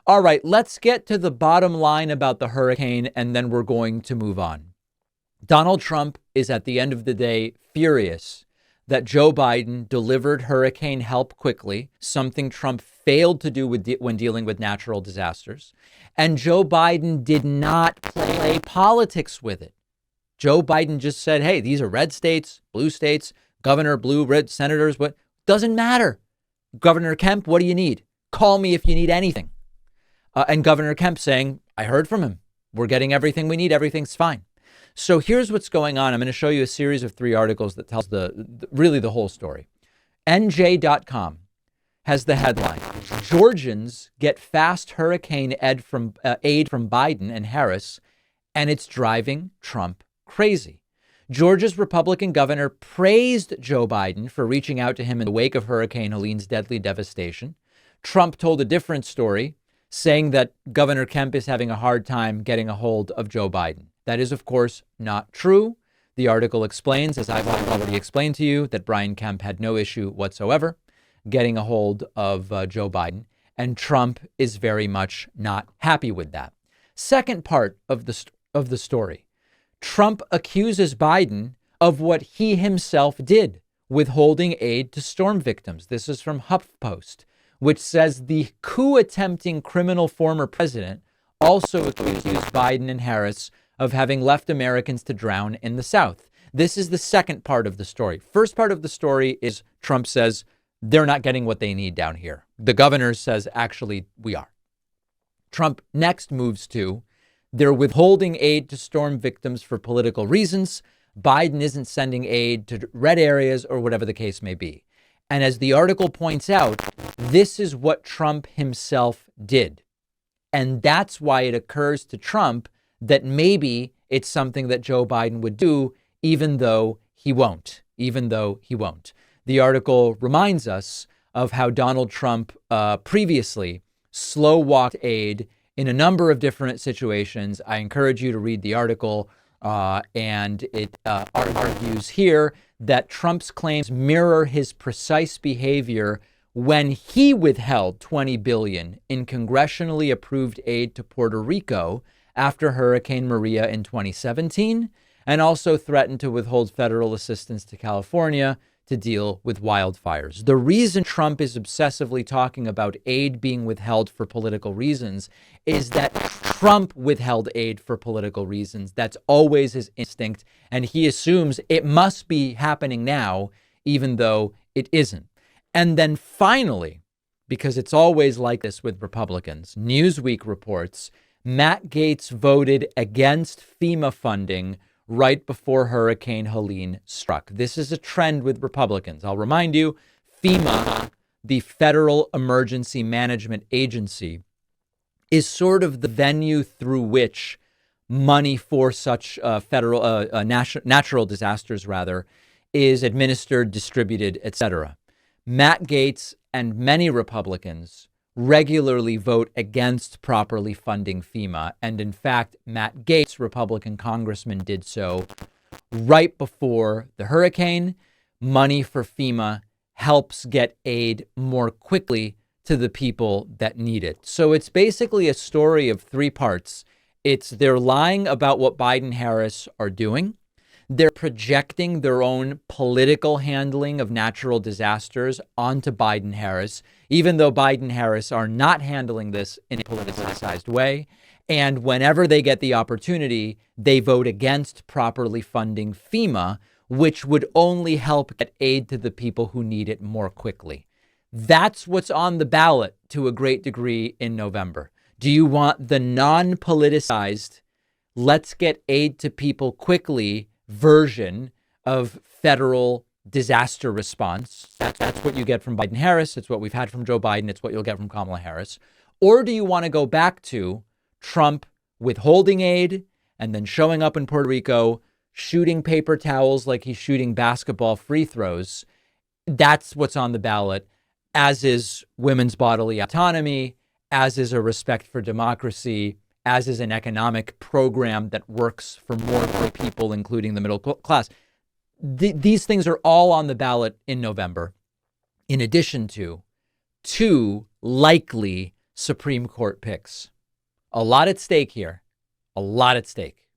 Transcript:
All right, let's get to the bottom line about the hurricane, and then we're going to move on. Donald Trump is, at the end of the day, furious that Joe Biden delivered hurricane help quickly, something Trump failed to do when dealing with natural disasters. And Joe Biden did not play politics with it. Joe Biden just said, hey, these are red states, blue states, governor, blue, red senators. What doesn't matter. Governor Kemp, what do you need? Call me if you need anything. And Governor Kemp saying, I heard from him. We're getting everything we need. Everything's fine. So here's what's going on. I'm going to show you a series of 3 articles that tells really the whole story. NJ.com has the headline, Georgians get fast hurricane aid from Biden and Harris, and it's driving Trump crazy. Georgia's Republican governor praised Joe Biden for reaching out to him in the wake of Hurricane Helene's deadly devastation. Trump told a different story, saying that Governor Kemp is having a hard time getting a hold of Joe Biden. That is, of course, not true. The article explains, as I've already explained to you, that Brian Kemp had no issue whatsoever getting a hold of Joe Biden, and Trump is very much not happy with that. Second part of the story, Trump accuses Biden of what he himself did, withholding aid to storm victims. This is from HuffPost, which says the coup-attempting criminal former president also accused Biden and Harris of having left Americans to drown in the South. This is the second part of the story. First part of the story is Trump says they're not getting what they need down here. The governor says, actually, we are. Trump next moves to they're withholding aid to storm victims for political reasons. Biden isn't sending aid to red areas or whatever the case may be. And as the article points out, this is what Trump himself did. And that's why it occurs to Trump that maybe it's something that Joe Biden would do, even though he won't. The article reminds us of how Donald Trump previously slow-walked aid in a number of different situations. I encourage you to read the article, and it argues here that Trump's claims mirror his precise behavior when he withheld $20 billion in congressionally approved aid to Puerto Rico after Hurricane Maria in 2017, and also threatened to withhold federal assistance to California to deal with wildfires. The reason Trump is obsessively talking about aid being withheld for political reasons is that Trump withheld aid for political reasons. That's always his instinct, and he assumes it must be happening now, even though it isn't. And then finally, because it's always like this with Republicans, Newsweek reports Matt Gaetz voted against FEMA funding right before Hurricane Helene struck. This is a trend with Republicans. I'll remind you, FEMA, the Federal Emergency Management Agency, is sort of the venue through which money for such natural disasters, is administered, distributed, etc. Matt Gaetz and many Republicans regularly vote against properly funding FEMA. And in fact, Matt Gaetz, Republican congressman, did so right before the hurricane. Money for FEMA helps get aid more quickly to the people that need it. So it's basically a story of 3 parts. They're lying about what Biden-Harris are doing. They're projecting their own political handling of natural disasters onto Biden-Harris, even though Biden-Harris are not handling this in a politicized way. And whenever they get the opportunity, they vote against properly funding FEMA, which would only help get aid to the people who need it more quickly. That's what's on the ballot to a great degree in November. Do you want the non-politicized, let's get aid to people quickly version of federal disaster response? That's what you get from Biden-Harris. It's what we've had from Joe Biden. It's what you'll get from Kamala Harris. Or do you want to go back to Trump withholding aid and then showing up in Puerto Rico, shooting paper towels like he's shooting basketball free throws? That's what's on the ballot, as is women's bodily autonomy, as is a respect for democracy, as is an economic program that works for more people, including the middle class. These things are all on the ballot in November, in addition to 2 likely Supreme Court picks. A lot at stake here. A lot at stake.